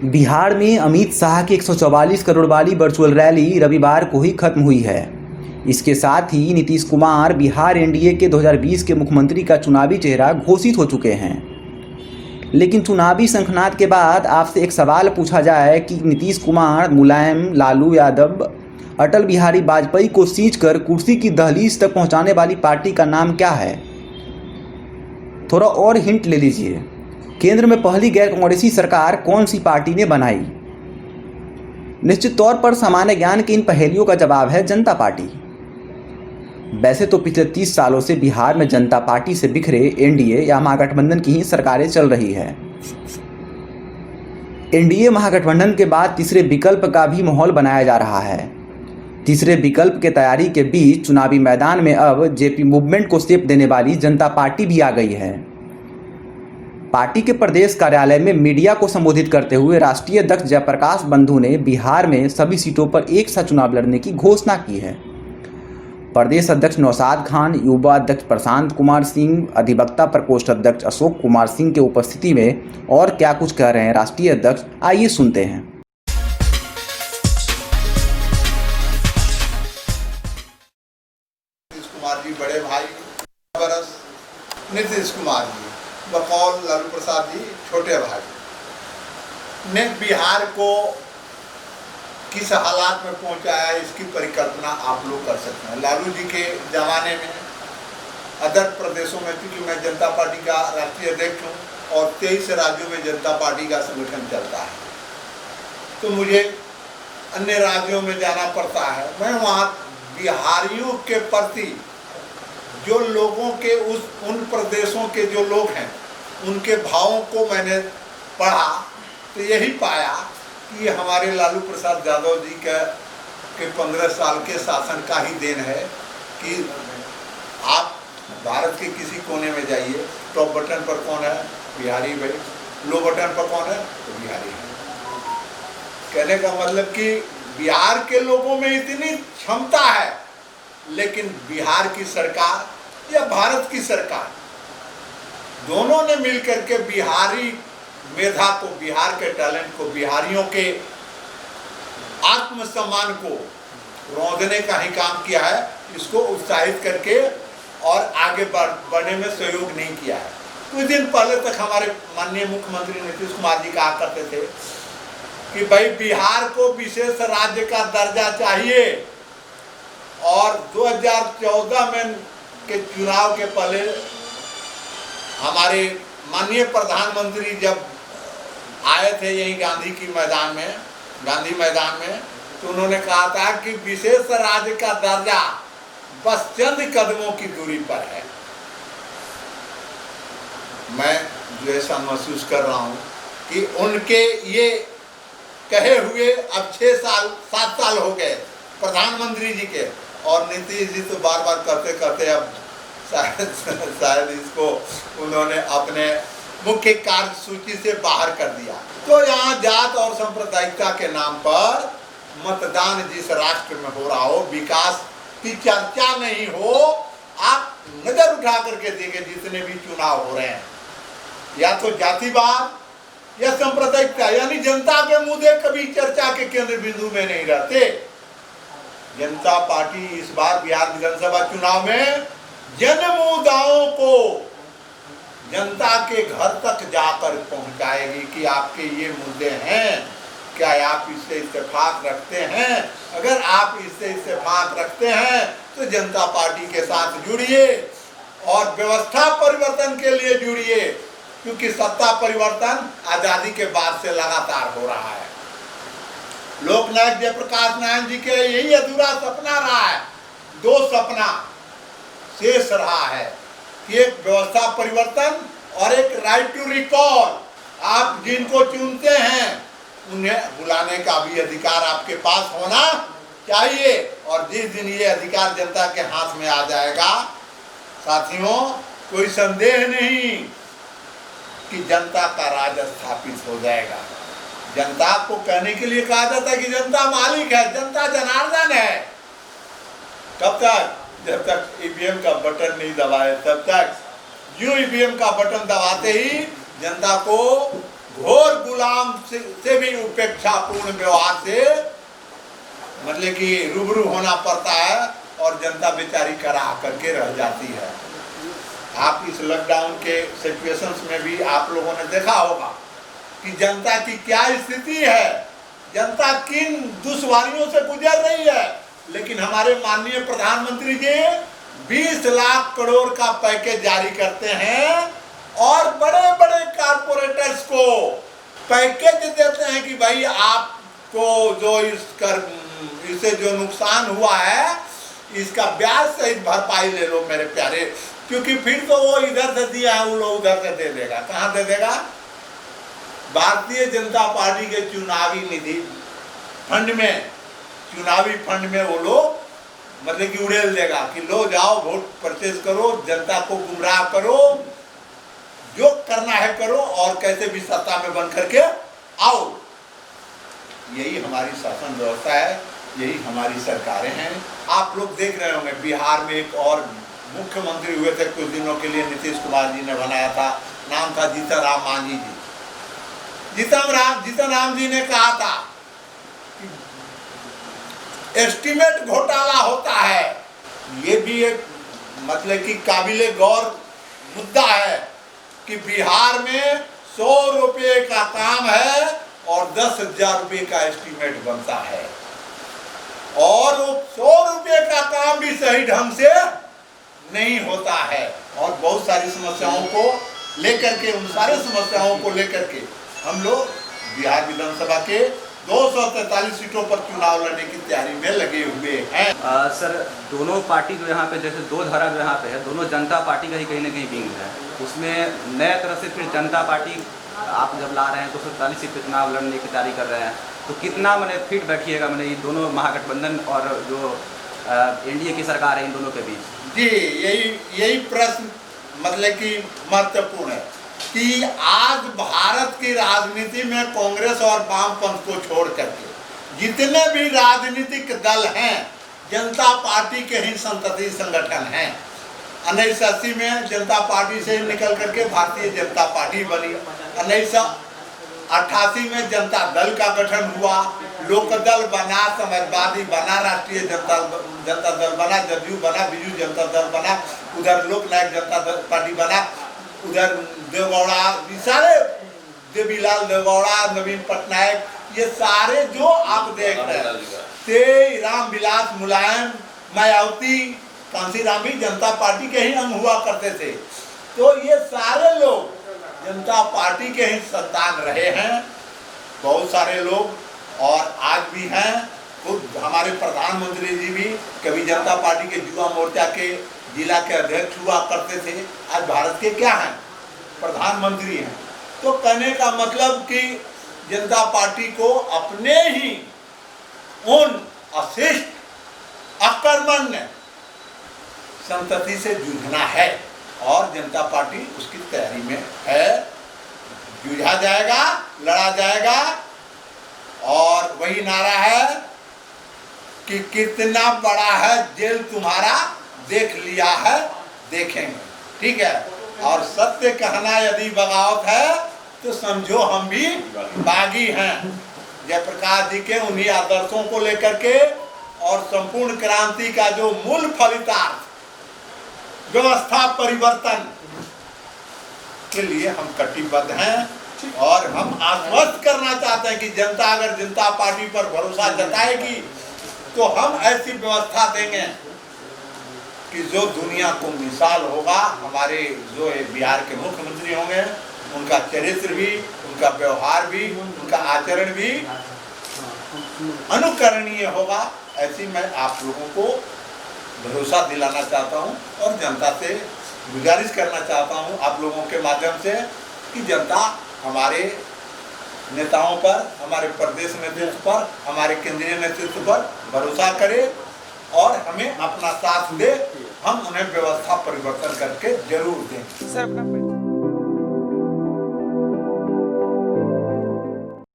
बिहार में अमित शाह की 144 करोड़ वाली वर्चुअल रैली रविवार को ही खत्म हुई है। इसके साथ ही नीतीश कुमार बिहार एनडीए के 2020 के मुख्यमंत्री का चुनावी चेहरा घोषित हो चुके हैं। लेकिन चुनावी शंखनाद के बाद आपसे एक सवाल पूछा जाए कि नीतीश कुमार, मुलायम, लालू यादव, अटल बिहारी वाजपेयी को सींचकर कुर्सी की दहलीज तक पहुंचाने वाली पार्टी का नाम क्या है? थोड़ा और हिंट ले लीजिए। केंद्र में पहली गैर कांग्रेसी सरकार कौन सी पार्टी ने बनाई? निश्चित तौर पर सामान्य ज्ञान की इन पहेलियों का जवाब है जनता पार्टी। वैसे तो पिछले 30 सालों से बिहार में जनता पार्टी से बिखरे एनडीए या महागठबंधन की ही सरकारें चल रही है। एनडीए महागठबंधन के बाद तीसरे विकल्प का भी माहौल बनाया जा रहा है। तीसरे विकल्प के तैयारी के बीच चुनावी मैदान में अब जेपी मूवमेंट को शेप देने वाली जनता पार्टी भी आ गई है। पार्टी के प्रदेश कार्यालय में मीडिया को संबोधित करते हुए राष्ट्रीय अध्यक्ष जयप्रकाश बंधु ने बिहार में सभी सीटों पर एक साथ चुनाव लड़ने की घोषणा की है। प्रदेश अध्यक्ष नौशाद खान, युवा अध्यक्ष प्रशांत कुमार सिंह, अधिवक्ता प्रकोष्ठ अध्यक्ष अशोक कुमार सिंह के उपस्थिति में और क्या कुछ कह रहे हैं राष्ट्रीय अध्यक्ष, आइए सुनते हैं। नीतीश कुमार जी बड़े भाई बरस, नीतीश कुमार जी बकौल लालू प्रसाद जी छोटे भाई ने बिहार को किस हालात में पहुंचाया, इसकी परिकल्पना आप लोग कर सकते हैं। लालू जी के ज़माने में अदर प्रदेशों में, क्योंकि मैं जनता पार्टी का राष्ट्रीय अध्यक्ष हूँ और 23 राज्यों में जनता पार्टी का संगठन चलता है, तो मुझे अन्य राज्यों में जाना पड़ता है। मैं वहाँ बिहारियों के प्रति जो लोगों के उन प्रदेशों के जो लोग हैं उनके भावों को मैंने पढ़ा, तो यही पाया कि हमारे लालू प्रसाद यादव जी के 15 साल के शासन का ही देन है कि आप भारत के किसी कोने में जाइए, टॉप बटन पर कौन है? बिहारी भाई। लो बटन पर कौन है? तो बिहारी है। कहने का मतलब कि बिहार के लोगों में इतनी क्षमता है, लेकिन बिहार की सरकार या भारत की सरकार दोनों ने मिलकर के बिहारी मेधा को, बिहार के टैलेंट को, बिहारियों के आत्मसम्मान को रौंदने का ही काम किया है। इसको उत्साहित करके और आगे बढ़ने में सहयोग नहीं किया है। कुछ दिन पहले तक हमारे माननीय मुख्यमंत्री नीतीश कुमार जी कहा करते थे कि भाई बिहार को विशेष राज्य का दर्जा चाहिए, और 2014 में के चुनाव के पहले हमारे माननीय प्रधानमंत्री जब आए थे यहीं गांधी मैदान में, तो उन्होंने कहा था कि विशेष राज्य का दर्जा बस चंद कदमों की दूरी पर है। मैं जो ऐसा महसूस कर रहा हूँ कि उनके ये कहे हुए अब 7 साल हो गए प्रधानमंत्री जी के, और नीतीश जी तो बार बार करते करते अब शायद इसको उन्होंने अपने मुख्य कार्य सूची से बाहर कर दिया। तो यहाँ जात और सांप्रदायिकता के नाम पर मतदान जिस राष्ट्र में हो रहा हो, विकास की चर्चा नहीं हो। आप नजर उठा करके देखें, जितने भी चुनाव हो रहे हैं, या तो जातिवाद या सांप्रदायिकता, यानी जनता के मुद्दे कभी चर्चा के केंद्र बिंदु में नहीं रहते। जनता पार्टी इस बार बिहार विधानसभा चुनाव में जन मुद्दाओं को जनता के घर तक जाकर पहुंचाएगी कि आपके ये मुद्दे हैं, क्या आप इससे इत्तेफाक रखते हैं? अगर आप इससे इत्तेफाक रखते हैं तो जनता पार्टी के साथ जुड़िए और व्यवस्था परिवर्तन के लिए जुड़िए, क्योंकि सत्ता परिवर्तन आजादी के बाद से लगातार हो रहा है। लोकनायक जयप्रकाश नारायण जी के यही अधूरा सपना रहा है। 2 सपना शेष रहा है कि एक व्यवस्था परिवर्तन और एक राइट टू रिकॉल। आप जिनको चुनते हैं उन्हें बुलाने का भी अधिकार आपके पास होना चाहिए, और जिस दिन ये अधिकार जनता के हाथ में आ जाएगा, साथियों, कोई संदेह नहीं कि जनता का राज स्थापित हो जाएगा। जनता को कहने के लिए कहा जाता है कि जनता मालिक है, जनता जनार्दन है। कब तक? जब तक ईवीएम का बटन नहीं दबाए तब तक। जो ईवीएम का बटन दबाते ही जनता को घोर गुलाम से भी उपेक्षापूर्ण व्यवहार से मतलब कि रूबरू होना पड़ता है और जनता बेचारी करा करके रह जाती है। आप इस लॉकडाउन के सिचुएशंस में भी आप लोगों ने देखा होगा कि जनता की क्या स्थिति है, जनता किन दुश्वारियों से गुजर रही है। लेकिन हमारे माननीय प्रधानमंत्री जी 20 लाख करोड़ का पैकेज जारी करते हैं और बड़े बड़े कारपोरेटर्स को पैकेज देते हैं कि भाई आपको जो इससे जो नुकसान हुआ है इसका ब्याज सहित भरपाई ले लो मेरे प्यारे, क्योंकि फिर तो वो इधर से दिया है वो लोग उधर से दे देगा। कहाँ दे देगा? भारतीय जनता पार्टी के चुनावी निधि फंड में, चुनावी फंड में वो लोग मतलब कि उड़ेल देगा कि लो जाओ वोट परचेज करो, जनता को गुमराह करो, जो करना है करो और कैसे भी सत्ता में बन करके आओ। यही हमारी शासन व्यवस्था है, यही हमारी सरकारें हैं। आप लोग देख रहे होंगे बिहार में एक और मुख्यमंत्री हुए थे कुछ दिनों के लिए, नीतीश कुमार जी ने बनाया था, नाम था जीतन राम मांझी जी। जीतन राम जी ने कहा था कि एस्टीमेट घोटाला होता है। ये भी एक मतलब कि काबिले गौर मुद्दा है कि बिहार में 100 रुपये का काम है और 10,000 रुपये का एस्टीमेट बनता है और वो 100 रुपये का काम भी सही ढंग से नहीं होता है। और बहुत सारी समस्याओं को लेकर के, उन सारे समस्याओं को लेकर के हम लोग बिहार विधानसभा के 243 सीटों पर चुनाव लड़ने की तैयारी में लगे हुए हैं। सर दोनों पार्टी जो यहाँ पे जैसे दो धारा जो यहाँ पे है, दोनों जनता पार्टी का ही कहीं ना कहीं विंग है। उसमें नए तरह से फिर जनता पार्टी आप जब ला रहे हैं 243 सीट पे चुनाव लड़ने की तैयारी कर रहे हैं, तो कितना मैंने फिट बैठिएगा मैंने ये दोनों महागठबंधन और जो एनडीए की सरकार है इन दोनों के बीच? जी यही प्रश्न मतलब कि महत्वपूर्ण है कि आज भारत की राजनीति में कांग्रेस और वामपंथ को छोड़ करके जितने भी राजनीतिक दल हैं जनता पार्टी के ही संतति संगठन हैं। 1980 में जनता पार्टी से निकल करके भारतीय जनता पार्टी बनी। 1988 में जनता दल का गठन हुआ, लोकदल बना, समाजवादी बना, राष्ट्रीय जनता दल बना, जदयू बना, बिजू जनता दल बना, उधर लोकनायक जनता दल पार्टी बना, उधर देवगौड़ा, सारे देवीलाल देवगौड़ा, नवीन पटनायक, ये सारे जो आप देख रहे हैं, रामविलास मुलायम, मायावती, कांशीराम भी जनता पार्टी के ही अंग हुआ करते थे। तो ये सारे लोग जनता पार्टी के ही संतान रहे हैं, बहुत सारे लोग और आज भी हैं। खुद हमारे प्रधानमंत्री जी भी कभी जनता पार्टी के युवा मोर्चा के जिला के अध्यक्ष हुआ करते थे, आज भारत के क्या हैं? प्रधानमंत्री हैं। तो कहने का मतलब कि जनता पार्टी को अपने ही उन अशिष्ट आक्रमण संतति से जूझना है और जनता पार्टी उसकी तैयारी में है। जूझा जाएगा, लड़ा जाएगा और वही नारा है कि कितना बड़ा है जेल तुम्हारा, देख लिया है, देखेंगे। ठीक है, और सत्य कहना यदि बगावत है तो समझो हम भी बागी हैं। जयप्रकाश जी के उन्हीं आदर्शों को लेकर के और संपूर्ण क्रांति का जो मूल फलितार्थ व्यवस्था परिवर्तन के लिए हम कटिबद्ध हैं और हम आश्वस्त करना चाहते हैं कि जनता अगर जनता पार्टी पर भरोसा जताएगी तो हम ऐसी व्यवस्था देंगे कि जो दुनिया को मिसाल होगा। हमारे जो बिहार के मुख्यमंत्री होंगे उनका चरित्र भी, उनका व्यवहार भी, उनका आचरण भी अनुकरणीय होगा। ऐसी मैं आप लोगों को भरोसा दिलाना चाहता हूं और जनता से गुजारिश करना चाहता हूं आप लोगों के माध्यम से कि जनता हमारे नेताओं पर, हमारे प्रदेश नेतृत्व पर, हमारे केंद्रीय नेतृत्व पर भरोसा करे और हमें अपना साथ दे। हम उन्हें व्यवस्था परिवर्तन करके जरूर दें। सर अपना